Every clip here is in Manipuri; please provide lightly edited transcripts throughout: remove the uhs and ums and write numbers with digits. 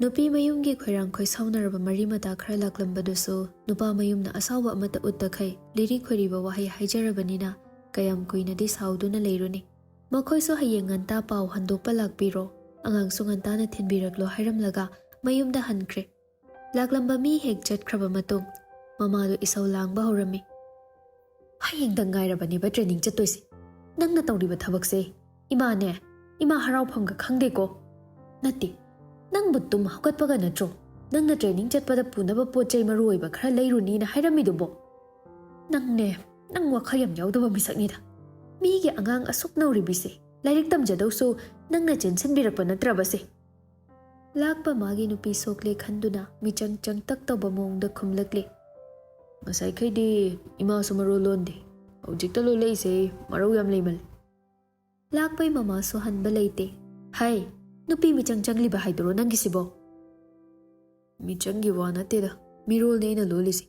Nupi mayumgi khoirang khoi saunaraba mari mata khara laklambadasu nupa mayumna asawba amata uttakai liri khoriba wahai haijarabanina kayam kuinadi sauduna leiruni makhoi hayeng nganta pau handokpa lakbiro angang su ngantana thinbiraklo hairamlaga mayumda hankre laklamba mi hek chatkraba matung mamadu isau langba horami hayeng dangairabani ba training chattoisi nangna tawriba thabakse imane ima harau phamga khangde ko natti nang butum hokatpaga natro nangna training chatpada punaba pochai maruiba khara leiruni na hairamidubo nangne nang wakhal yam yawdaba misaknida migi angang asuk nauribise lairik tamjadausu nangna chensen birakpa natrabase lakpa magi nupi sokle khanduna michang chang tak tawba mongda khumlakle ngasai khaidi ima sumaro londe hojikta lo leise marau yam leimal lakpai mama so hanba leite hai nupi michang changli ba haidoro nangisibo michangi wana teda mirol neina lolisi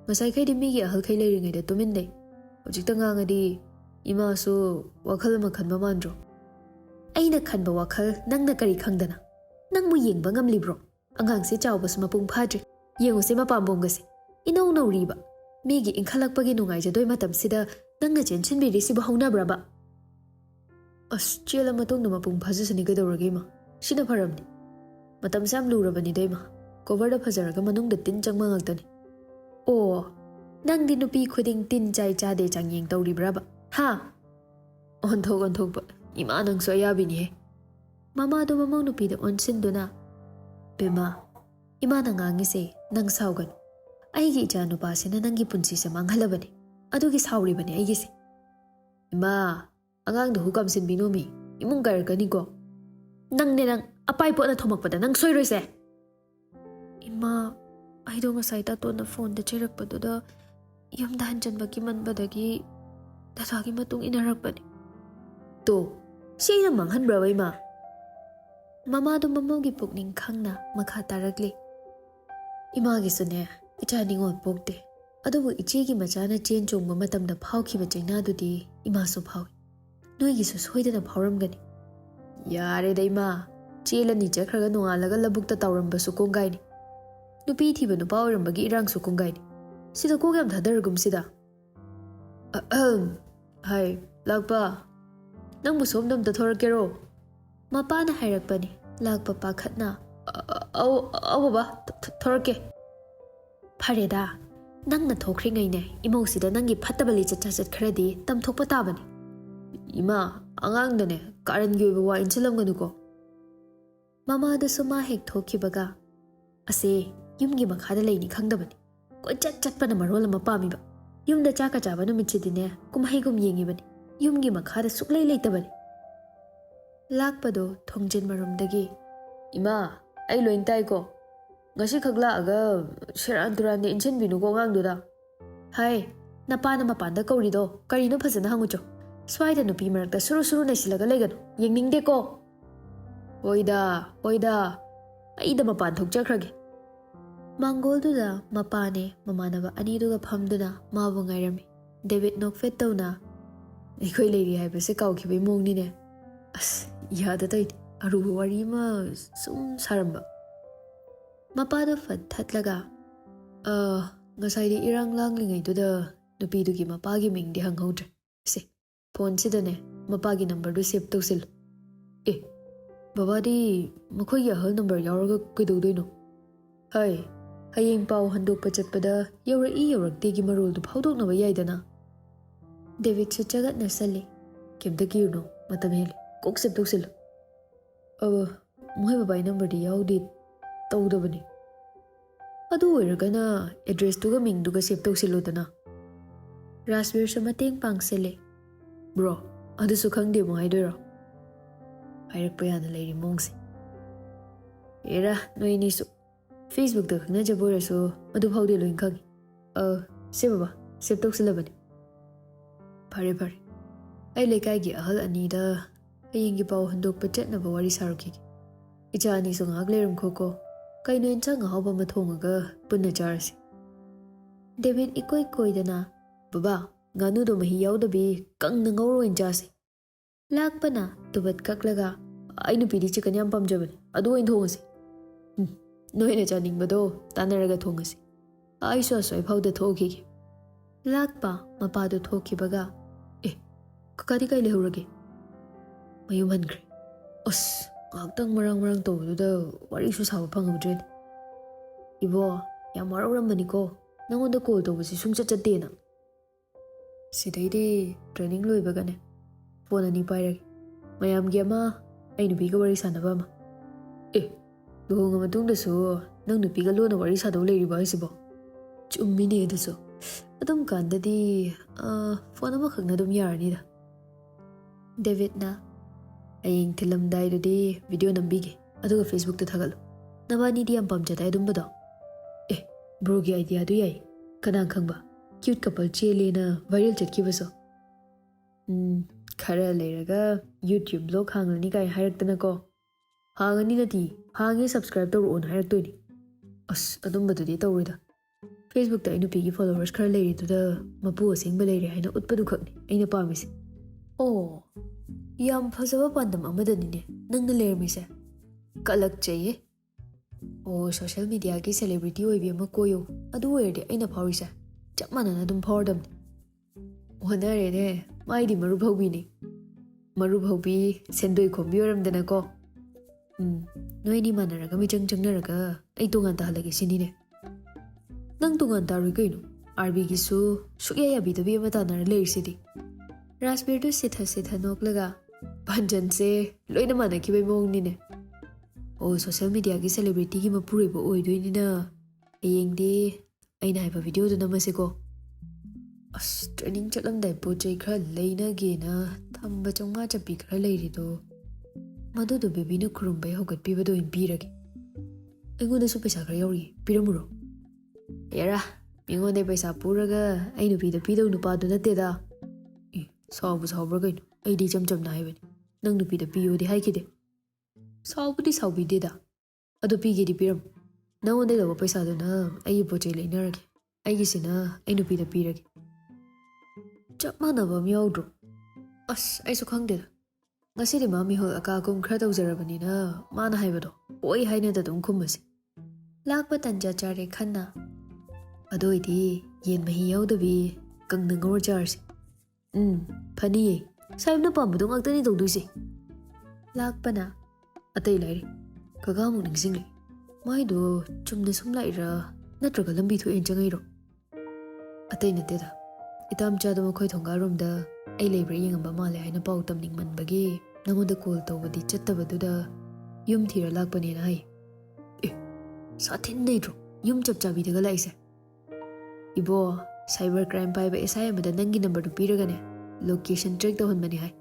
ngasai khaidi migi ahal khai leiringai da tumin dei hojikta ngangadi ima so wakhal ma khanba mandro aina khanba wakhal nangna kari khangdana nangmu yengba ngamlibro angang se chawba suma pung phadri yengu se ma pambongase inau nauriba migi inkhalakpagi nungai jadoi matam sida nangna chenchen bi risiba hauna braba as chela matong na mapung phajasani gadawrage ma sina pharamni matam sam lurabani deima cover da phajaraga manung da tin changma ngakdani o nang di nupi khuding tin chai cha de changyeng tawri braba ha on thok ba ima nang so ayabini he mama do mama nupi da on sinduna bema ima na ngangi se nang saugan aigi cha nupa sina nangi punsi se manghalabani adugi sauri bani aigi se ima angang da hukam sin binomi imung garkani ko nang ne nang apai po na thomakpada nang soiroi se ima aido ngasai ta to na phone da cherakpaduda yamda hanjanbaki manbadagi dathagi matung inarakpani to sina manghanbra ima mama do mamogi pukning khangna makha tarakli ima gi sune icha ningol pokte adubu ichi gi machana chen chongba matamda phawkhiba chaina dudi ima so phawi noi gi so soidana phawramgani yare daima chelani chakhraga nongalaga labukta tawramba su kongai ni nupi thiba nupa orambagi irang su kongai ni sida kogam thadargum sida hai lakpa nangbu somdam ta thorakero mapana hairakpani lakpa pakhatna au baba thorake phareda nangna thokringai ne imosida nangi phattabali chat khradi tamthokpa tabani ima angang dane karan gi wa inchilamganu ko mama da suma hek thokibaga ase yumgi makhada leini khangdabani ko chatpana marol ma pamiba yumda chaka chaba numitchidine kumhaigum yengibani yumgi makhada suklei leitabani lakpado thongjin marumdagi ima ai loin tai ko ngasi khagla aga sheran turan ne inchen binu ko ngang duda hai napana mapanda kaurido karino phajana hangucho swaida nupi marakta suru na silaga legano yengningde ko oida aida mapan thokchakrage mangol duda mapane mamanaba ani duga phamduna mabu ngairami david nokfet tawna ekhoi leiri haibase kawkhibai mongni ne as yada tai aruba wari ma sum saramba mapado fat thatlaga ngasai di irang langlingai duda nupi dugi mapagi mingdi hanghodre se phone sidane mapagi number du save tawsil baba di makhoi ya hal number yawraga kaidodoino hai hayeng pau handokpa chatpada yawrak gi marol du phawdoknaba yaidana david chagat na sali kemda kirno matam heli kok save tawsil moy baba number di yawdi tawdabani adu oiragana address tuga ming duga save tawsilodana rasbir samateng pangsele bro adu su khangde mo haidoro hairakpa yana leiri mongsi era noi ni su facebook da khangna jabora so adu phawde loin khangi se baba save tawsilabani phare ai lekai gi ahal ani da hayeng gi paw handokpa chatnaba wari saruki icha ani so ngak lerum khoko kaino enchang hawba ma thongaga punna charsi david ikoi dana baba nganu do mahi yawdabi kangna ngawro enjasi lakpana tubat kaklaga ainu pidi chicken yam pamjabani adu oin thongasi Noina chaningbado tanaraga thongasi. Aisu asoi phauda thokigi. Lakpa mapado thokibaga. Kakadi kai lehurage. Mayum hankre. Ngaktang marang tawduda warisu sawa phanghamdren. Ibo yam warauramani ko. Nangonda call tawbasi sungchat chattena. Sidaidi training loibagane. Phone ani pairage. Mayamgi ama ai nupiga wari sanaba ama. Luhonga matungdasu nang nupiga lona wari sadaw leiriba haisibo. Chummine adusu. Adum kandadi phone amakhakna adum yaranida. David na ayeng thilamdaidadi video nambige aduga Facebook ta thagalu. Nabani di am pamjadai adumbado. Bro gi idea du yai. Kanang khangba. Cute couple chelena viral chatkibaso. Khara leiraga YouTube blog hangani kai hairakdana ko. Hangani nati hangi subscribe to on hairaktoini. Adumbadudi tawrida. Facebook ta inupigi followers khara leiri tuda mapu asingba leiri haina utpadu khakni aina pamisi. Yam phasaba pandam amadanine nangna leirmise. Kalak chahiye. Social media ki celebrity oibi ama koyo adu oirde aina phawrisa. Chap manana adum phawdamni. Honare ne maidi maru phawbini. Maru phawbi sendoi khombi oramdana ko. Noini manaraga michang changnaraga ai tongan tahalage sinine. Nang tongan tarui kaino RB gisu sukya yabidabi ama tanara leirsidi. Raspberry du sitha noklaga panjan se loina manakibai mawngni ne. Social media ki celebrity ki mapuriba oidoinina ayengdi aina haiba video du namaseko. Training chatlamdai pochai khara leinagena thamba chongma chapi khara leirido madudu baby na khurumbai hogatpibado impirage. Aingondasu paisa khara yauri piramuro. Yara mingonde paisa puraga ai nupida pidau nupadu nateda. Saubra kaino aidi chamchamna haibani nang nupida piyodi haikide. Saubidida. Adu pigedi piram. Nangonde lawa paisa duna ai pochai leinarage. Aigisina ai nupida pirage. Chap manaba myaudro. Aisu khangdeda. Ngasidi mami hol akakum khara tawjarabanina mana haibado oi hainada dum khumasi. Lakpa tanja chare khanna. Adoidi yen mahi yaudabi kangna ngor charsi. Phaniye. Saibna pambadu ngaktani tawduisi. Lakpana atai lairi. Kagamu ningsingli. Maido chumna sumlaira natraga lambi thuen changairo. Atai nateda. Itam chado makhoi thongaromda ai leibra yengamba male haina pau tamning manbagi nangonda call tawbadi chattabaduda yum thira lakpani na hai. Sathin neidro yum chapchabi daga laise. Ibo cyber crime paiba SI amada nangi number du piragane location track tawhanbani hai.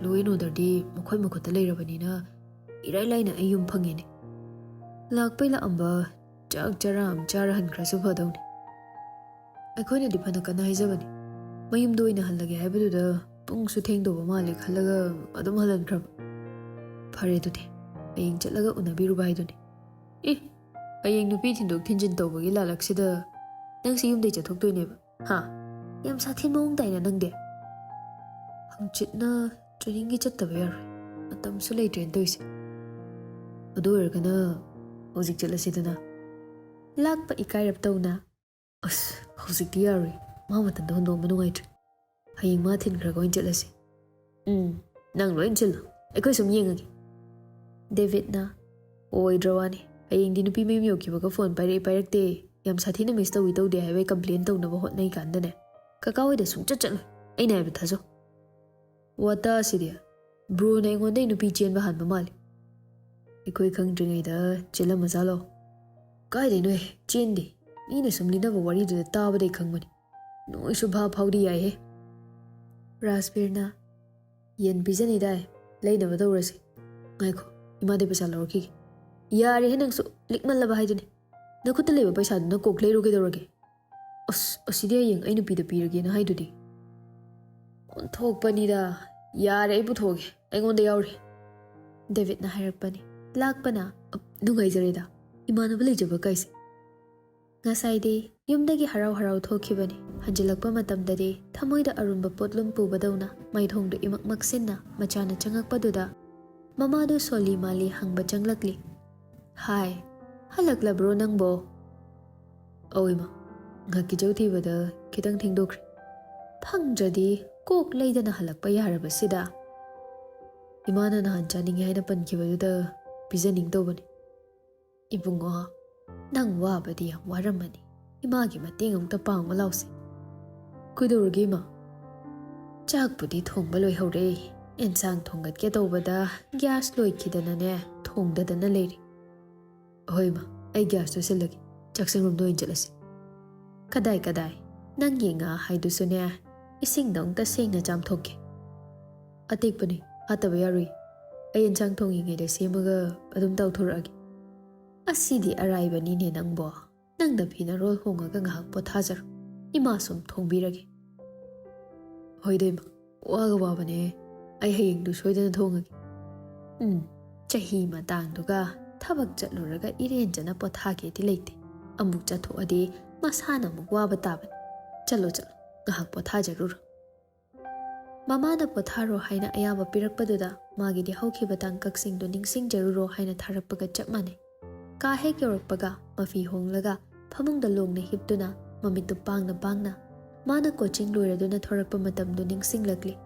Law and order di makhoi makhota leirabanina irai laina ai yum phangene. Lakpai la amba chak charam charahan khrasu phadawni. Akhona di phana kana haijabani. Mayum doina hallage haibaduda pungsu thengdoba male khallaga adum halan khraba. Phare dute ayeng chatlaga unabiruba haiduni. Ayeng nupi thindok thinjin tawbagi lalaksida nang si yumdai chathoktoineba. Yam sathin mawng taina nangde. Hangchitna training gi chattaba yaroi. Matamsu leitrain toise. Adu oirgana hojik chatlasidana. Lakpa ikairap tawna. Hojikti yaroi. Mamatanda hundongba nungaitri. Hayeng ma thinkhraga oin chatlasi. Nang loin chillo. Aikoi sum yengage. David na oidrawani. Hayeng di nupi mayum yokibaga phone pairakte yam sathina miss tawi tawde haibai complain tawnaba hotnai kandane. Kakaoida sungchat chatloi. Aina haiba thajo. Wata sidia. Bro na aingonda nupi chenba hanba mali. Aikoi khangdringaida chelama jalo. Kaidai noi chendi. Ina sumlinaba wariduda tabadai khangmani. Noi subha phawdi yai he. Raspberry yen bizani dai leina badawrasi. Ngaiko imade paisa lawrki. Yari he nangsu likmallaba haiduni. Nakuta leba paisa duna kok leiruge dawrage. Asidi ayeng ai nupida pirage na haidudi. Onthokpanida yare ai puthoge aingonda yauri. David na hairakpani. Lakpana nungaijareda. Imanaba leijaba kaise. Ngasaidi yumdagi harau thokibani. Hanjilakpa matamdadi thamoida arumba potlum pubadawna maithongdu imakmaksinna machana changakpaduda mamadu soli mali hangba changlakli. Hai, halaklabro nangbo? Oi ma, ngaki jau thibada kitang thingdokre. Phangjadi kok leidana halakpa yarabasida. Imana nahan chaningi haina pankibaduda pizaning tobani. Ibungo, nang wabadi yam waramani. Imagi mating amta pangma lause. Kuidorgi ma. Chakpudi thongba loi hore. Ensang thongat ke tobada gas loi kidanane thongdadana leiri. Hoi ma, ai gas to silagi. Chaksingrum do injalasi. Kadai, nang yenga haidusune ising dong ta sengna jam thokke. Atikpani, hataba yarui. Ai ensang thongi ngai de semaga adum taw thuragi. Asidi araibani ne nangbo. Nang da phina rol hongaga ngahak pothajar. Ima sum thongbiragi. Hoi dei ma, waga wabane. Ai hayeng du soidana thongagi. Chahi matang duga thabak chatluraga iren jana pothage ti leite. Amuk chathoadi masana muk waba taban. Chalo, ngahak pothajarur. Mamana potharo haina ayaba pirakpaduda magi di haukiba tangkaksing do ningsing jaruro haina tharakpaga chap mane. Ka hek yorakpaga mafi honglaga phamungda longna hiptuna mamitu pangna mana coaching loiraduna thorakpa matamdu ningsing lagli.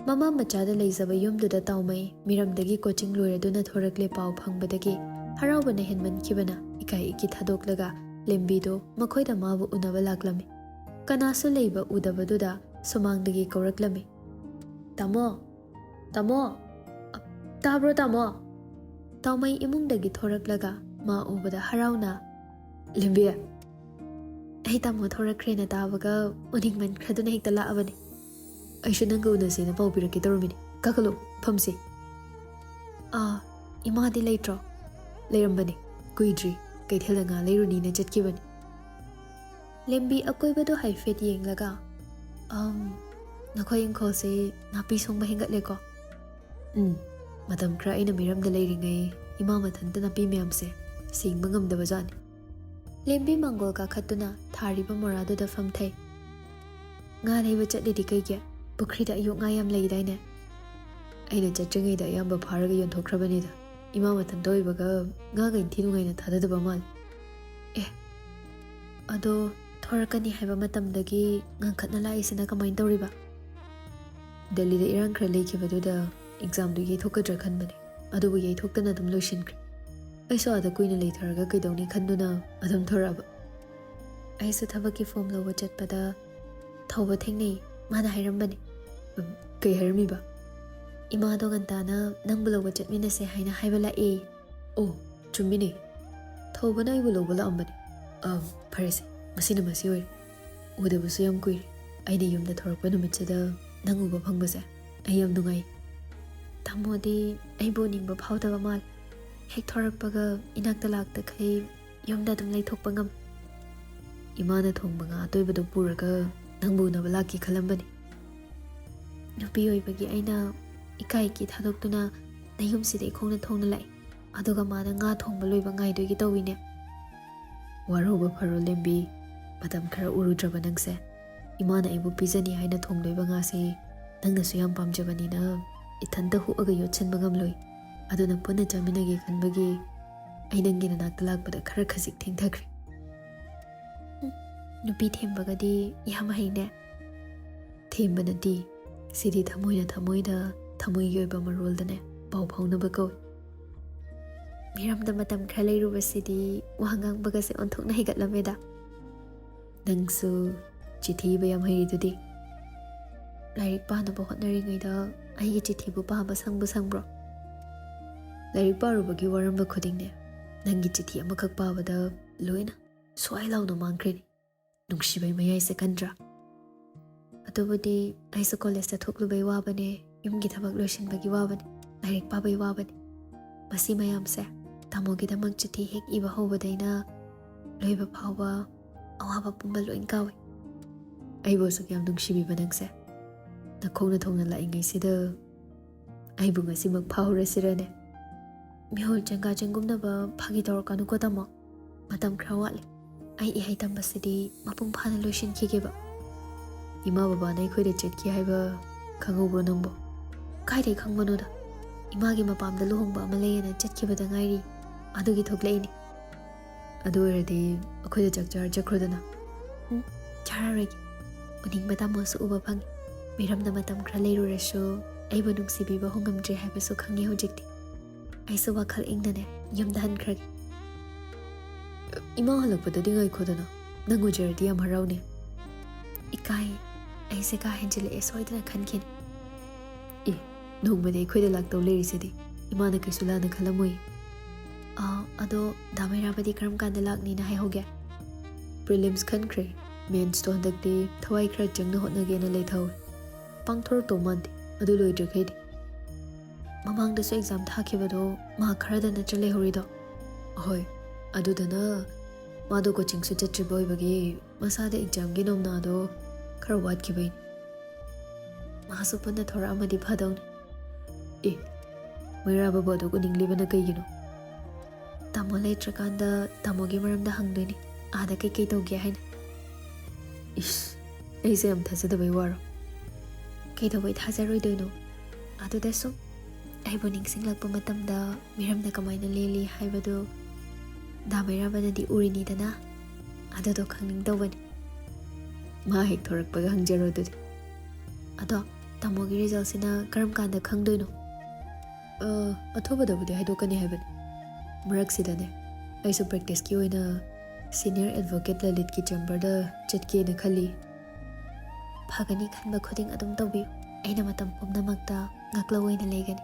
Mama machada leizaba yumduda taumai miramdagi coaching loiraduna thorakle pau phangbadagi haraubana henmankibana ikai iki thadoklaga lembido makhoida mabu unaba laklami. Kanasu leiba udabaduda sumangdagi kauraklami. Tamo, tabro tamo. Taumai imungdagi thoraklaga ma ubada harauna. Lembi, ai tamo thorakrena tabaga uningman khraduna hekta laabani. Aishu nanga unasena paupiraki torumini. Kakalo, phamsi. Imadi leitro. Leirambani, kuidri, kaithela nga leiruni na chatkibani. Lembi akoibado haifet yenglaga. Nakhoi ingkhose napi songba hengatleko. Matam khra aina miramda leiringai ima mathanta napi meyamse singba ngamdaba jani. Lembi mangol ka khatuna thariba moradu da famthai. Nga leiba chatlidi kaige pukrida ayuk nga yam leidaine. Aina chatringai da yamba pharaga yonthokrabani da. Ima mathanta oibaga nga ga inthinu ngaina thadadaba mal. Ado thorakani haiba matamdagi ngangkhatna laisina kamain tawriba. Delhi da irang khra leikibaduda exam du yeithokadra khanbani. Adubu yeithoktana dum loishinkre. Aisu ada kuina leitharaga kaidawni khanduna adum thoraba. Aisu thabaki form lawa chatpada thawba thengnei mana hairambani. Kai hairamiba. Ima do gantana nangbu lawa chatminase haina haiba lae. Oh, chummine. Thawbana aibu lawa laambani. Farese, masina masi oi. Udabusu yam kuiri. Aina yumda thorakpa numitchada nang uba phangbase. Ai yam nungai. Tamodi aibu ningba phawdaba mal. Hek thorakpaga inakta lakta khai yumda dum leithokpa ngam. Imana thongba nga atoibadu puraga nangbu unaba laki khalambani. Nupi oibagi aina ikai ki thadoktuna nayumsida ikhongna thongna lai. Aduga mana nga thongba loiba ngaidoigi tawine. Waroba pharo lembi matam khara urudraba nangse. Imana aibu pizani haina thongloiba nga se nangnasu yam pamjabanina ithanda huaga yotchanba ngamloi. Aduna punna chaminage khanbagi ai nangi nanakta lakpada khara khajik thengthakre. Nupi thembagadi yam haine. Thembanadi sidi thamoida thamoi yoiba maroldane pau phaunaba kawi. Miramda matam khra leirubasidi wahangang bagase onthokna higatlameda. Nangsu chithi ba yam haidudi. Lairik panaba hotnaringaida aigi chithi bu paba sangbro. Lairik parubagi waramba khudingne nangi chithi amakak pabada loina swai launa mangkreni. Nungshibay mayai se kandra. Atubudi aisa college ta thoklubai wabane yumgi thabak loishinbagi wabane lairik pabai wabane. Masi mayamse tamogi damak chithi hek iba hobadaina loiba phawba awaba pumba loin kawi. Aibo sakyam nungshibiba nangse. Nakhongna thongna laingai sida aibu ngasimak phawrasirane. Mihol janga jangumnaba phagi tawrakanu ko tamo. Matam khra watli. Ai ihai tambasidi mapung phana loishin khigeba. Ima baba nai khoida chetki haiba khangobro nangbo. Kaidai khangmanoda Imagi mapamda luhongba ama layena chatkhibada ngairi adugi thoklaini adu erdi akhoi da chakchar chakrodana chararagi uning batamo su uba phangi miramda matam khra leiru rasu aiba nungsibiba hongamdre haibasu khangi hojikti aisu wakhal ingdane yumda hankragi ima halakpada dingai khodana nangu jardi am haraune ikai aise ka henjile esoidana khankin e nongmade khoida lakto lerisidi imana kisulana khalamoi ado damirabadi karam kanda lakni na hai hoge prelims khankre mains to handakti thawai khra changna hotnage na leithau pangthor to mandi adu loidre khedi mamang da so exam thakibado ma khara da na chale horido hoi adu dana ma do coaching su chatri boy bagi masada exam gi nomna do khara wat ki bain ma su panna thora amadi phadaun e mera baba do kuning libana kai gino tamo leitrakanda tamo gi maramda hangdoini ada kai kai tawge haina is aise am thasada bai waro kai tawai thazaroi doino adu da so ai boning singlakpa matamda miramda kamaina leli haibado damirabana di urini dana adu do khangning tawani ma hek thorakpaga hangjaro dudi ado tamo gi result sina karam kanda khangdoino athobadabudi haidokani haibani Muraksidane, aisu practice ki oina senior advocate lalit ki chamber da chatke na khali. Phagani khanba khuding adum tawbi. Aina matam pumna makta ngakla oina legani.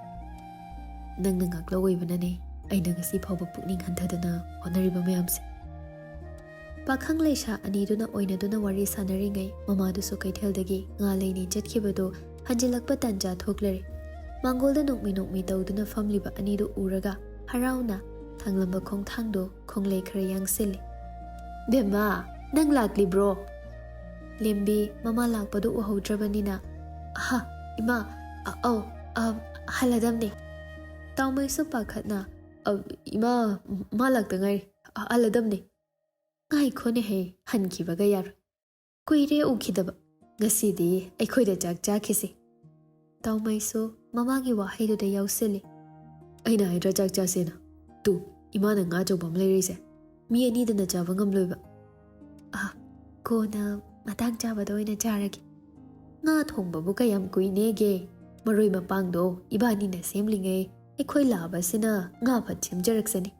Nangna ngakla oibana ne aina ngasi phawba pukning hanthadana honariba mayamse. Pakhang leisha ani duna oina duna wari sanari ngai mama du so kaitheldagi nga leini chatkibado hanjilakpa tanja thoklare. Mangolda nokmi tawduna famliba ani du uraga harauna Tanglamba kong thangdo kong lay khara yang sili. Bema, nang lakli bro. Lembi, mama lakpadu uhawdrabanina. Aha, ima, haladam ni. Tawmay su pakhatna. Ima, malak tangay, haladam ni. Ngay ko ni hey, hanki bagayar. Kuire ukidaba. Ngasidi, ay koy da jagjagisi. Tawmay su, mama gi wahay do da yaw sili. Ay na hydra jagjasina. Tu, imana nga jawbam lerise. Mi ani dana java ngamloiba. Ko na matang java do ina jaragi. Nga thongba bu kayam kui nege. Maroi mapang do, ibani na semlinge. Ekhoy laba sina nga phat chimjaraksani.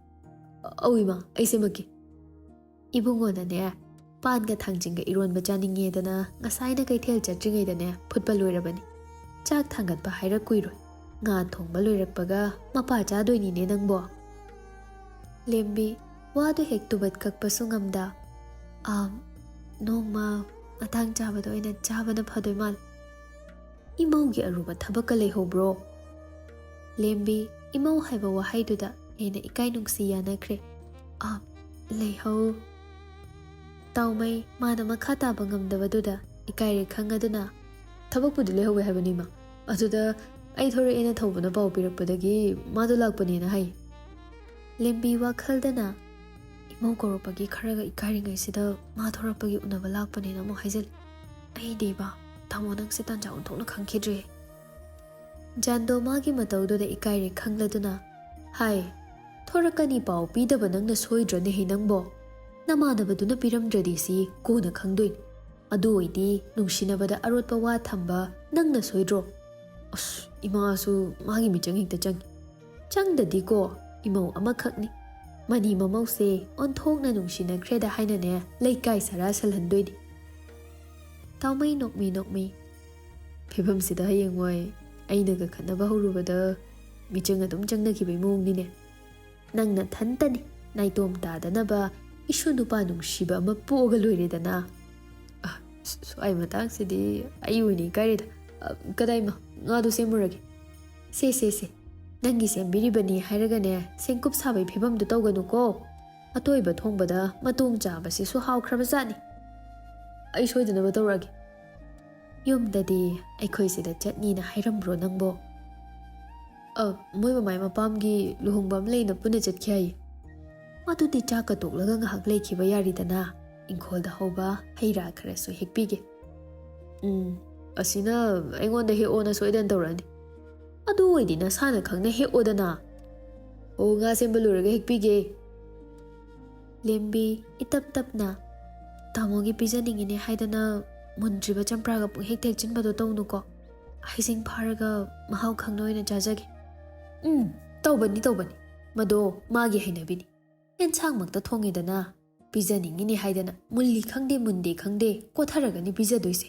Ima, aise maki. Ibungo na ne, pan ga thangjinga iron bajaninge dana ngasai na kay thel chatringe dana phutba loirabani. Chak thangat ba haira kuiroi. Nga thongba loirakpaga mapa chadoini ne nangbo. Lembi, wado hek tubat kakpa sungamda. Nongma, matang chabado ina chabana phadoy mal. Imaw gi aruba thabaka leho bro. Lembi, imaw haiba wahay duda ena ikay nungsi yanakre. Leho. Tawmay, mana makata bangamdaba duda ikay rekhangaduna. Thabak pudu leho habanima. Aduda, ay thore ena thawbana pao pirakpadagi madulakpani na hay. Lembi WakhaLdana imaw koropagi kharaga ikaringai sida ma thorakpagi unaba lakpani na mo haijal ai deba tamo nang se tanja unthokna khangkhidre jando magi matawdo da ikaire khangladuna hai thorakani pau pidaba nangna soidra ne hinangbo namanabaduna piramdradi si kona khangdoin adu oidi nungsinabada arotpa wa thamba nangna soidro imasu magi michang hekta changdadi ko imaw amakhakni mani mamause onthokna nungsina kreda haina ne leikai sara salhandoidi tawmai nokmi phibam sida hayengwai aina ga khanaba horubada michang adum changna ki bai mong ni ne nangna thantani naitom ta danaba isu nupa nungshiba ama poga loire dana so ai matang sidi ayuni kaida kadai ma ngadu semuragi se Nangi sembiribani hairagane sengkup sabai phibam du tawganu ko atoiba thongbada matung chaba si su hawkhrabazani ai soidana ba tawragi yumdadi aikhoi sida chutney na hairambro nangbo moi mamai mapamgi luhongbam leina puna chatkhai madudi chaka toklaga ngahak leikhiba yaridana ingkholda hoba heira khara su hekpige asina aingonda he ona soidan tawrani ꯑꯗꯨ ꯑꯣꯏꯗꯤ ꯅꯁꯥꯅ ꯈꯪꯅ ꯍꯦꯛꯑꯣꯗꯅ ꯑꯣ ꯉꯥ ꯁꯦꯝꯕ ꯂꯣꯏꯔꯒ ꯍꯦꯛꯄꯤꯒꯦ ꯂꯦꯝꯕꯤ ꯏꯇꯞ ꯇꯞꯅ ꯇꯥꯃꯣꯒꯤ ꯄꯤꯖꯅꯤꯡꯉꯤꯅꯦ ꯍꯥꯏꯗꯅ ꯃꯨꯟꯗ꯭ꯔꯤꯕ ꯆꯝꯄ꯭ꯔꯥꯒ ꯄꯨꯡꯍꯦꯛ ꯍꯦꯛꯆꯤꯟꯕꯗꯣ ꯇꯧꯅꯨꯀꯣ ꯍꯩꯁꯤꯡ ꯐꯥꯔꯒ ꯃꯍꯥꯎ ꯈꯪꯅ ꯑꯣꯏꯅ ꯆꯥꯖꯒꯦ ꯇꯧꯕꯅꯤ ꯃꯗꯣ ꯃꯥꯒꯤ ꯍꯩꯅꯕꯤꯅꯤ ꯑꯦꯟꯁꯥꯡꯃꯛꯇ ꯊꯣꯡꯉꯦꯗꯅ ꯄꯤꯖꯅꯤꯡꯉꯤꯅꯦ ꯍꯥꯏꯗꯅ ꯃꯨꯜꯂꯤ ꯈꯪꯗꯦ ꯃꯨꯟꯗꯦ ꯈꯪꯗꯦ ꯀꯣꯊꯔꯒꯅꯤ ꯄꯤꯖꯗꯣꯏꯁꯦ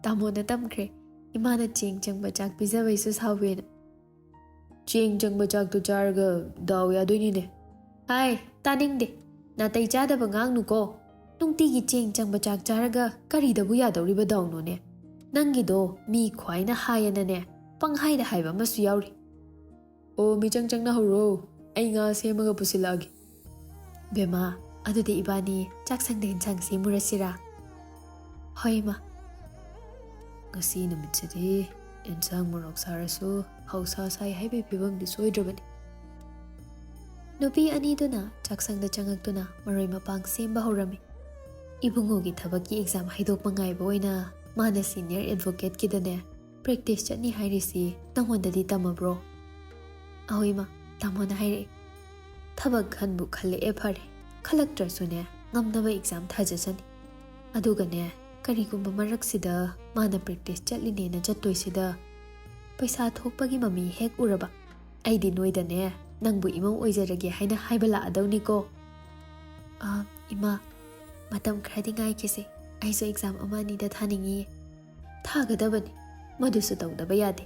ꯇꯥꯃꯣꯅ ꯇꯝꯈ꯭ꯔꯦ ꯏꯃꯥꯅ ꯆꯦꯡ ꯆꯪꯕ ꯆꯥꯛ ꯄꯤꯖꯕꯩꯁꯨ ꯁꯥꯎꯕꯦꯅ ꯆꯦꯡ ꯆꯪꯕ ꯆꯥꯛꯇꯣ ꯆꯥꯔꯒ ꯗꯥꯎ ꯌꯥꯗꯣꯏꯅꯤꯅꯦ ꯍꯥꯏ ꯇꯥꯅꯤꯡꯗꯦ ꯅꯥꯇꯩ ꯆꯥꯗꯕ ꯉꯥꯡꯅꯨꯀꯣ ꯅꯨꯡꯇꯤꯒꯤ ꯆꯦꯡ ꯆꯪꯕ ꯆꯥꯛ ꯆꯥꯔꯒ ꯀꯔꯤꯗꯕꯨ ꯌꯥꯗꯧꯔꯤꯕ ꯗꯥꯎꯅꯣꯅꯦ ꯅꯪꯒꯤꯗꯣ ꯃꯤ ꯈ꯭ꯋꯥꯏꯅ ꯍꯥꯏꯌꯦꯅꯅꯦ ꯄꯪꯍꯥꯏꯗ ꯍꯥꯏꯕ ꯑꯃꯁꯨ ꯌꯥꯎꯔꯤ ꯑꯣ ꯃꯤꯆꯪ ꯆꯪꯅ ꯍꯧꯔꯣ ꯑꯩ ꯉꯥ ꯁꯦꯝꯃꯒ ꯄꯨꯁꯤꯜꯂꯛꯑꯒꯦ ꯕꯦꯃꯥ ꯑꯗꯨꯗꯤ ꯏꯕꯥꯅꯤ ꯆꯥꯛꯁꯪꯗ ꯏꯟꯁꯥꯡ ꯁꯦꯝꯃꯨꯔꯁꯤꯔꯥ ꯍꯣꯏ ꯏꯃꯥ ꯉꯁꯤ ꯅꯨꯃꯤꯠꯁꯤꯗꯤ ꯏꯟꯁꯥꯡ ꯃꯣꯔꯣꯛ ꯁꯥꯔꯁꯨ ꯍꯧꯁꯥ ꯁꯥꯏ ꯍꯥꯏꯕꯒꯤ ꯐꯤꯕꯝꯗꯤ ꯁꯣꯏꯗ꯭ꯔꯕꯅꯤ ꯅꯨꯄꯤ ꯑꯅꯤꯗꯨꯅ ꯆꯥꯛꯁꯪꯗ ꯆꯪꯉꯛꯇꯨꯅ ꯃꯔꯣꯏ ꯃꯄꯥꯡ ꯁꯦꯝꯕ ꯍꯧꯔꯝꯃꯤ ꯏꯕꯨꯡꯉꯣꯒꯤ ꯊꯕꯛꯀꯤ ꯑꯦꯛꯖꯥꯝ ꯍꯩꯗꯣꯛꯄ ꯉꯥꯏꯕ ꯑꯣꯏꯅ ꯃꯥꯅ ꯁꯤꯅꯤꯌꯔ ꯑꯦꯗꯚꯣꯀꯦꯠꯀꯤꯗꯅꯦ ꯄ꯭ꯔꯦꯛꯇꯤꯁ ꯆꯠꯅꯤ ꯍꯥꯏꯔꯤꯁꯤ ꯅꯪꯉꯣꯟꯗꯗꯤ ꯇꯝꯃꯕ꯭ꯔꯣ ꯑꯍꯣꯏ ꯃꯥ ꯇꯥꯃꯣꯅ ꯍꯥꯏꯔꯛꯑꯦ ꯊꯕꯛ ꯈꯟꯕꯨ ꯈꯜꯂꯛꯑꯦ ꯐꯔꯦ ꯈꯜꯂꯛꯇ꯭ꯔꯁꯨꯅꯦ ꯉꯝꯅꯕ ꯑꯦꯛꯖꯥꯝ ꯊꯥꯖꯁꯅꯤ ꯑꯗꯨꯒꯅꯦ ꯀꯔꯤꯒꯨꯝꯕ ꯃꯔꯛꯁꯤꯗ ꯃꯥꯅ ꯄ꯭ꯔꯦꯛꯇꯤꯁ ꯆꯠꯂꯤꯅꯦꯅ ꯆꯠꯇꯣꯏꯁꯤꯗ ꯄꯩꯁꯥ ꯊꯣꯛꯄꯒꯤ ꯃꯃꯤ ꯍꯦꯛ ꯎꯔꯕ ꯑꯩꯗꯤ ꯅꯣꯏꯗꯅꯦ ꯅꯪꯕꯨ ꯏꯃꯧ ꯑꯣꯏꯖꯔꯒꯦ ꯍꯥꯏꯅ ꯍꯥꯏꯕ ꯂꯥꯛꯑꯗꯧꯅꯤꯀꯣ ꯏꯃꯥ ꯃꯇꯝ ꯈꯔꯗꯤ ꯉꯥꯏꯈꯤꯁꯦ ꯑꯩꯁꯨ ꯑꯦꯛꯖꯥꯝ ꯑꯃ ꯑꯅꯤꯗ ꯊꯥꯅꯤꯡꯉꯤꯌꯦ ꯊꯥꯒꯗꯕꯅꯤ ꯃꯗꯨꯁꯨ ꯇꯧꯗꯕ ꯌꯥꯗꯦ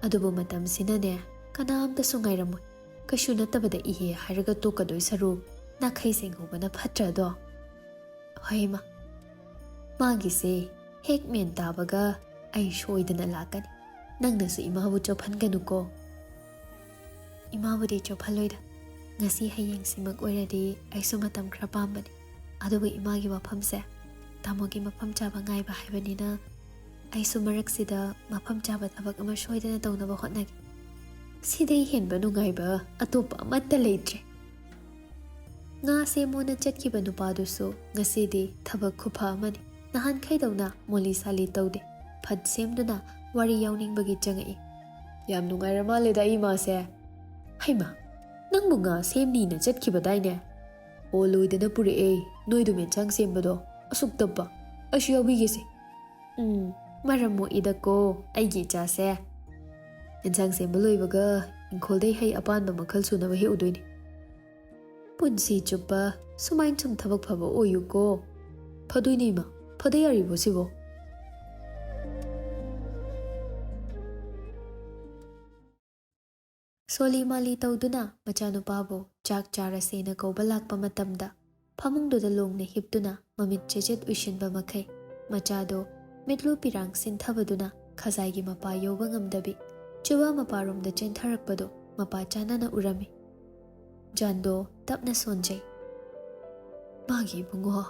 ꯑꯗꯨꯕꯨ ꯃꯇꯝꯁꯤꯅꯅꯦ ꯀꯅꯥꯝꯇꯁꯨ ꯉꯥꯏꯔꯝꯃꯣꯏ ꯀꯩꯁꯨ ꯅꯠꯇꯕꯗ ꯏꯍꯦ ꯍꯥꯏꯔꯒ ꯇꯣꯛꯀꯗꯣꯏ ꯁꯔꯨꯛ ꯅꯥꯈꯩ ꯁꯦꯡꯍꯧꯕꯅ ꯐꯠꯇ꯭ꯔꯗꯣ ꯍꯣꯏ ꯏꯃꯥ ꯃꯥꯒꯤꯁꯦ ꯍꯦꯛ ꯃꯦꯟ ꯇꯥꯕꯒ ꯑꯩ ꯁꯣꯏꯗꯅ ꯂꯥꯛꯀꯅꯤ ꯅꯪꯅꯁꯨ ꯏꯃꯥꯕꯨ ꯆꯣꯞꯍꯟꯒꯅꯨꯀꯣ ꯏꯃꯥꯕꯨꯗꯤ ꯆꯣꯞꯍꯜꯂꯣꯏꯗ ꯉꯁꯤ ꯍꯌꯦꯡꯁꯤꯃꯛ ꯑꯣꯏꯔꯗꯤ ꯑꯩꯁꯨ ꯃꯇꯝ ꯈꯔ ꯄꯥꯝꯕꯅꯤ ꯑꯗꯨꯕꯨ ꯏꯃꯥꯒꯤ ꯋꯥꯐꯝꯁꯦ ꯇꯥꯃꯣꯒꯤ ꯃꯐꯝ ꯆꯥꯕ ꯉꯥꯏꯕ ꯍꯥꯏꯕꯅꯤꯅ ꯑꯩꯁꯨ ꯃꯔꯛꯁꯤꯗ ꯃꯐꯝ ꯆꯥꯕ ꯊꯕꯛ ꯑꯃ ꯁꯣꯏꯗꯅ ꯇꯧꯅꯕ ꯍꯣꯠꯅꯒꯦ ꯁꯤꯗꯩ ꯍꯦꯟꯕ ꯅꯨꯡꯉꯥꯏꯕ ꯑꯇꯣꯞꯄ ꯑꯃꯠꯇ ꯂꯩꯇ꯭ꯔꯦ ꯉꯥ ꯁꯦꯝꯃꯣꯅ ꯆꯠꯈꯤꯕ ꯅꯨꯄꯥꯗꯨꯁꯨ ꯉꯁꯤꯗꯤ ꯊꯕꯛ ꯈꯨꯐ ꯑꯃꯅꯤ ꯅꯍꯥꯟꯈꯩꯗꯧꯅ ꯃꯣꯂꯤ ꯁꯥꯂꯤ ꯇꯧꯗꯦ ꯐꯠ ꯁꯦꯝꯗꯨꯅ ꯋꯥꯔꯤ ꯌꯥꯎꯅꯤꯡꯕꯒꯤ ꯆꯪꯉꯛꯏ ꯌꯥꯝ ꯅꯨꯡꯉꯥꯏꯔ ꯃꯥꯜꯂꯦꯗ ꯑꯩ ꯏꯃꯥꯁꯦ ꯍꯩꯃꯥ ꯅꯪꯕꯨ ꯉꯥ ꯁꯦꯝꯅꯤꯅ ꯆꯠꯈꯤꯕꯗꯥꯏꯅꯦ ꯑꯣ ꯂꯣꯏꯗꯅ ꯄꯨꯔꯛꯑꯦ ꯅꯣꯏꯗꯨ ꯌꯦꯟꯁꯥꯡ ꯁꯦꯝꯕꯗꯣ ꯑꯁꯨꯛ ꯇꯞꯄ ꯑꯩꯁꯨ ꯌꯥꯎꯕꯤꯒꯦꯁꯦ ꯃꯔꯝ ꯃꯣꯛꯏꯗꯀꯣ ꯑꯩꯒꯤ ꯏꯆꯥꯁꯦ ꯌꯦꯟꯁꯥꯡ ꯁꯦꯝꯕ ꯂꯣꯏꯕꯒ ꯏꯪꯈꯣꯜꯗꯩ ꯍꯩ ꯑꯄꯥꯟꯕ ꯃꯈꯜ ꯁꯨꯅꯕ ꯍꯦꯛꯎꯗꯣꯏꯅꯤ ꯄꯨꯟꯁꯤ ꯆꯨꯞꯄ ꯁꯨꯃꯥꯏꯅ ꯁꯨꯝ ꯊꯕꯛ ꯐꯕ ꯑꯣꯏꯌꯨꯀꯣ ꯐꯗꯣꯏꯅꯤ ꯏꯃꯥ ꯐꯗ ꯌꯥꯔꯤꯕꯣ ꯁꯤꯕꯣ ꯁꯣꯂꯤ ꯃꯥꯂꯤ ꯇꯧꯗꯨꯅ ꯃꯆꯥꯅꯨꯄꯥꯕꯨ ꯆꯥꯛ ꯆꯥꯔꯁꯦꯅ ꯀꯧꯕ ꯂꯥꯛꯄ ꯃꯇꯝꯗ ꯐꯃꯨꯡꯗꯨꯗ ꯂꯣꯡꯅ ꯍꯤꯞꯇꯨꯅ ꯃꯃꯤꯠ ꯆꯦꯆꯦꯠ ꯎꯏꯁꯤꯟꯕ ꯃꯈꯩ ꯃꯆꯥꯗꯣ ꯃꯤꯠꯂꯨ ꯄꯤꯔꯥꯡ ꯁꯤꯟꯊꯕꯗꯨꯅ ꯈꯖꯥꯏꯒꯤ ꯃꯄꯥ ꯌꯧꯕ ꯉꯝꯗꯕꯤ ꯆꯨꯕ ꯃꯄꯥꯔꯣꯝꯗ ꯆꯦꯟꯊꯔꯛꯄꯗꯣ ꯃꯄꯥ ꯆꯥꯟꯅꯅ ꯎꯔꯝꯃꯤ ꯖꯥꯟꯗꯣ ꯇꯞꯅ ꯁꯣꯟꯖꯩ ꯃꯥꯒꯤ ꯏꯕꯨꯡꯉꯣ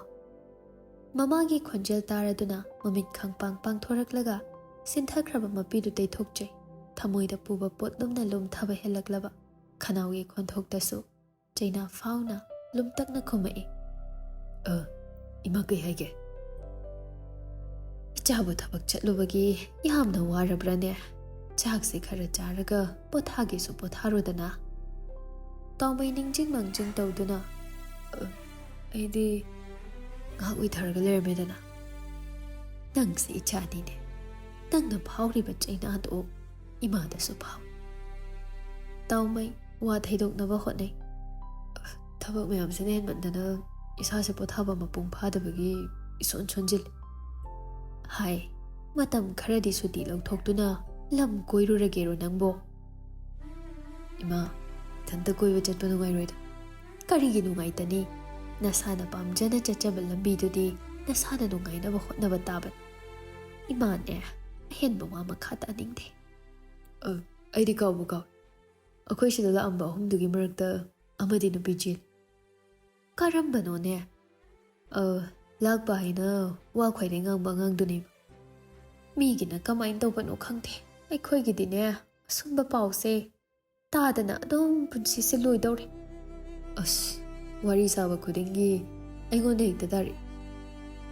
ꯃꯃꯥꯒꯤ ꯈꯣꯟꯖꯦꯜ ꯇꯥꯔꯗꯨꯅ ꯃꯃꯤꯠ ꯈꯪꯄꯥꯡ ꯄꯥꯡꯊꯣꯔꯛꯂꯒ ꯁꯤꯟꯊꯈ꯭ꯔꯕ ꯃꯄꯤꯗꯨ ꯇꯩꯊꯣꯛꯆꯩ ꯊꯃꯣꯏꯗ ꯄꯨꯕ ꯄꯣꯠꯂꯨꯝꯅ ꯂꯨꯝꯊꯕ ꯍꯦꯜꯂꯛꯂꯕ ꯈꯅꯥꯎꯒꯤ ꯈꯣꯟꯊꯣꯛꯇꯁꯨ ꯆꯩꯅꯥ ꯐꯥꯎꯅ ꯂꯨꯝꯇꯛꯅ ꯈꯨꯝꯃꯛꯏ ꯏꯃꯥ ꯀꯩ ꯍꯥꯏꯒꯦ ꯏꯆꯥꯕꯨ ꯊꯕꯛ ꯆꯠꯂꯨꯕꯒꯤ ꯌꯥꯝꯅ ꯋꯥꯔꯕ꯭ꯔꯅꯦ ꯆꯥꯛꯁꯤ ꯈꯔ ꯆꯥꯔꯒ ꯄꯣꯊꯥꯒꯦꯁꯨ ꯄꯣꯊꯥꯔꯣꯗꯅ ꯇꯥꯎꯃꯩ ꯅꯤꯡꯖꯤꯡ ꯃꯥꯡꯖꯤꯡ ꯇꯧꯗꯨꯅ ꯑꯩꯗꯤ ꯉꯥꯏꯍꯥꯛ ꯎꯏꯊꯔꯒ ꯂꯩꯔꯝꯃꯦꯗꯅ ꯅꯪꯁꯤ ꯏꯆꯥꯅꯤꯅꯦ ꯅꯪꯅ ꯐꯥꯎꯔꯤꯕ ꯆꯩꯅꯥꯗꯣ ꯏꯃꯥꯗꯁꯨ ꯐꯥꯎꯏ ꯇꯥꯎꯃꯩ ꯋꯥ ꯊꯩꯗꯣꯛꯅꯕ ꯍꯣꯠꯅꯩ ꯊꯕꯛ ꯃꯌꯥꯝꯁꯤꯅ ꯍꯦꯟꯃꯟꯗꯅ ꯏꯁꯥꯁꯦ ꯄꯣꯊꯥꯕ ꯃꯄꯨꯡ ꯐꯥꯗꯕꯒꯤ ꯏꯁꯣꯟ ꯁꯣꯟꯖꯤꯜꯂꯤ ꯍꯥꯏ ꯃꯇꯝ ꯈꯔꯗꯤ ꯁꯨꯇꯤ ꯂꯧꯊꯣꯛꯇꯨꯅ ꯂꯝ ꯀꯣꯏꯔꯨꯔꯒꯦꯔꯣ ꯅꯪꯕꯣ ꯏꯃꯥ ꯏꯊꯟꯇ ꯀꯣꯏꯕ ꯆꯠꯄ ꯅꯨꯡꯉꯥꯏꯔꯣꯏꯗ ꯀꯔꯤꯒꯤ ꯅꯨꯡꯉꯥꯏꯇꯅꯤ ꯅꯁꯥꯅ ꯄꯥꯝꯖꯅ ꯆꯠꯆꯕ ꯂꯝꯕꯤꯗꯨꯗꯤ ꯅꯁꯥꯅ ꯅꯨꯡꯉꯥꯏꯅꯕ ꯍꯣꯠꯅꯕ ꯇꯥꯕꯅꯤ ꯏꯃꯥꯅꯦ ꯑꯍꯦꯟꯕ ꯋꯥ ꯃꯈꯥ ꯇꯥꯅꯤꯡꯗꯦ ꯑꯩꯗꯤ ꯀꯥꯎꯕꯨ ꯀꯥꯎꯏ ꯑꯩꯈꯣꯏ ꯁꯤꯗ ꯂꯥꯛꯑꯝꯕ ꯑꯍꯨꯝꯗꯨꯒꯤ ꯃꯔꯛꯇ ꯑꯃꯗꯤ ꯅꯨꯄꯤ ꯆꯦꯜꯂꯤ ꯀꯔꯝꯕꯅꯣꯅꯦ ꯂꯥꯛꯄ ꯍꯥꯏꯅ ꯋꯥ ꯈ꯭ꯋꯥꯏꯗꯩ ꯉꯥꯡꯕ ꯑꯉꯥꯡꯗꯨꯅꯦꯕ ꯃꯤꯒꯤꯅ ꯀꯃꯥꯏꯅ ꯇꯧꯕꯅꯣ ꯈꯪꯗꯦ ꯑꯩꯈꯣꯏꯒꯤꯗꯤꯅꯦ ꯑꯁꯨꯝꯕ ꯄꯥꯎꯁꯦ ꯇꯥꯗꯅ ꯑꯗꯨꯝ ꯄꯨꯟꯁꯤꯁꯦ ꯂꯣꯏꯗꯧꯔꯦ ꯑꯁ ꯋꯥꯔꯤ ꯁꯥꯕ ꯈꯨꯗꯤꯡꯒꯤ ꯑꯩꯉꯣꯟꯗ ꯍꯦꯛꯇ ꯇꯥꯔꯛꯏ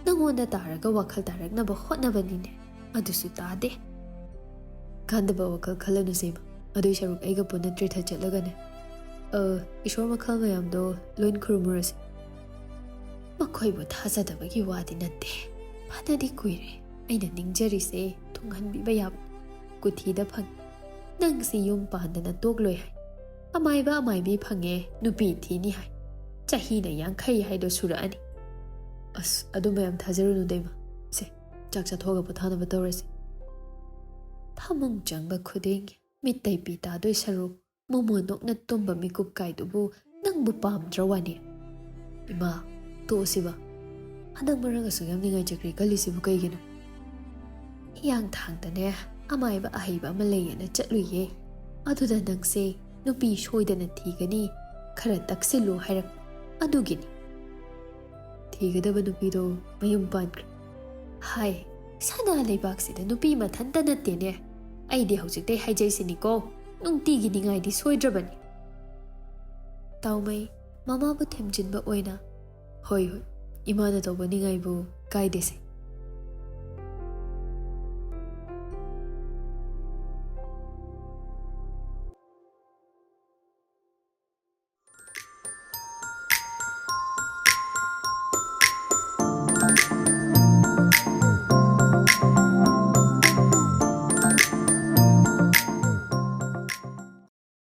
ꯅꯪꯉꯣꯟꯗ ꯇꯥꯔꯒ ꯋꯥꯈꯜ ꯇꯥꯔꯛꯅꯕ ꯍꯣꯠꯅꯕꯅꯤꯅꯦ ꯑꯗꯨꯁꯨ ꯇꯥꯗꯦ ꯀꯥꯟꯗꯕ ꯋꯥꯈꯜ ꯈꯜꯂꯅꯨ ꯁꯦꯝ ꯑꯗꯨꯏ ꯁꯔꯨꯛ ꯑꯩꯒ ꯄꯨꯟꯅ ꯇ꯭ꯔꯤꯊ ꯆꯠꯂꯒꯅꯦ ꯏꯁꯣꯔ ꯃꯈꯜ ꯃꯌꯥꯝꯗꯣ ꯂꯣꯏ ꯈꯨꯔꯨꯝꯃꯨꯔꯁꯤ ꯃꯈꯣꯏꯕꯨ ꯊꯥꯖꯗꯕꯒꯤ ꯋꯥꯗꯤ ꯅꯠꯇꯦ ꯐꯅꯗꯤ ꯀꯨꯏꯔꯦ ꯑꯩꯅ ꯅꯤꯡꯖꯔꯤꯁꯦ ꯊꯨꯡꯍꯟꯕꯤꯕ ꯌꯥꯕ ꯀꯨꯊꯤꯗ ꯐꯪꯉꯦ ꯅꯪꯁꯤ ꯌꯨꯝ ꯄꯥꯟꯗꯅ ꯇꯣꯛꯂꯣꯏ ꯍꯥꯏ ꯑꯃꯥꯏꯕ ꯑꯃꯥꯏꯕꯤ ꯐꯪꯉꯦ ꯅꯨꯄꯤ ꯊꯤꯅꯤ ꯍꯥꯏ ꯆꯍꯤꯅ 50 ꯍꯥꯏꯗꯣ ꯁꯨꯔꯛꯑꯅꯤ ꯑꯁ ꯑꯗꯨ ꯃꯌꯥꯝ ꯊꯥꯖꯔꯨꯅꯨ ꯗꯩꯃ ꯁꯦ ꯆꯥꯛ ꯆꯥꯊꯣꯛꯑꯒ ꯄꯣꯊꯥꯅꯕ ꯇꯧꯔꯁꯤ ꯐꯃꯨꯡ ꯆꯪꯕ ꯈꯨꯗꯤꯡ ꯃꯤꯠꯇꯩ ꯄꯤ ꯇꯥꯗꯣꯏ ꯁꯔꯨꯛ ꯃꯣꯃꯣꯟꯗꯣꯛꯅ ꯇꯨꯝꯕ ꯃꯤꯀꯨꯞ ꯀꯥꯏꯗꯨꯕꯨ ꯅꯪꯕꯨ ꯄꯥꯝꯗ꯭ꯔ ꯋꯥꯅꯤ ꯏꯃꯥ ꯇꯣꯛꯑꯁꯤꯕ ꯍꯟꯗꯛ ꯃꯔꯛ ꯑꯁꯨꯛ ꯌꯥꯝ ꯅꯤꯡꯉꯥꯏ ꯀꯜꯂꯤꯁꯤꯕꯨ ꯀꯩꯒꯤꯅꯣ ꯍꯤꯌꯥꯡꯊꯥꯡꯗꯅꯦ ꯑꯃꯥꯏꯕ ꯑꯍꯩꯕ ꯑꯃ ꯂꯩꯌꯦꯅ ꯆꯠꯂꯨꯏꯌꯦ ꯑꯗꯨꯗ ꯅꯪꯁꯦ ꯅꯨꯄꯤ ꯁꯣꯏꯗꯅ ꯊꯤꯒꯅꯤ ꯈꯔ ꯇꯛꯁꯤꯜꯂꯨ ꯍꯥꯏꯔꯛ ꯑꯗꯨꯒꯤꯅꯤ ꯊꯤꯒꯗꯕ ꯅꯨꯄꯤꯗꯣ ꯃꯌꯨꯝ ꯄꯥꯟꯈ꯭ꯔꯦ ꯍꯥꯏ ꯁꯅꯥ ꯂꯩꯕꯥꯛꯁꯤꯗ ꯅꯨꯄꯤ ꯃꯊꯟꯇ ꯅꯠꯇꯦꯅꯦ ꯑꯩꯗꯤ ꯍꯧꯖꯤꯛꯇꯩ ꯍꯥꯏꯖꯩꯁꯤꯅꯤꯀꯣ ꯅꯨꯡꯇꯤꯒꯤ ꯅꯤꯡꯉꯥꯏꯗꯤ ꯁꯣꯏꯗ꯭ꯔꯕꯅꯤ ꯇꯥꯎꯃꯩ ꯃꯃꯥꯕꯨ ꯊꯦꯝꯖꯤꯟꯕ ꯑꯣꯏꯅ ꯍꯣꯏ ꯏꯃꯥꯅ ꯇꯧꯕ ꯅꯤꯡꯉꯥꯏꯕꯨ ꯀꯥꯏꯗꯦꯁꯦ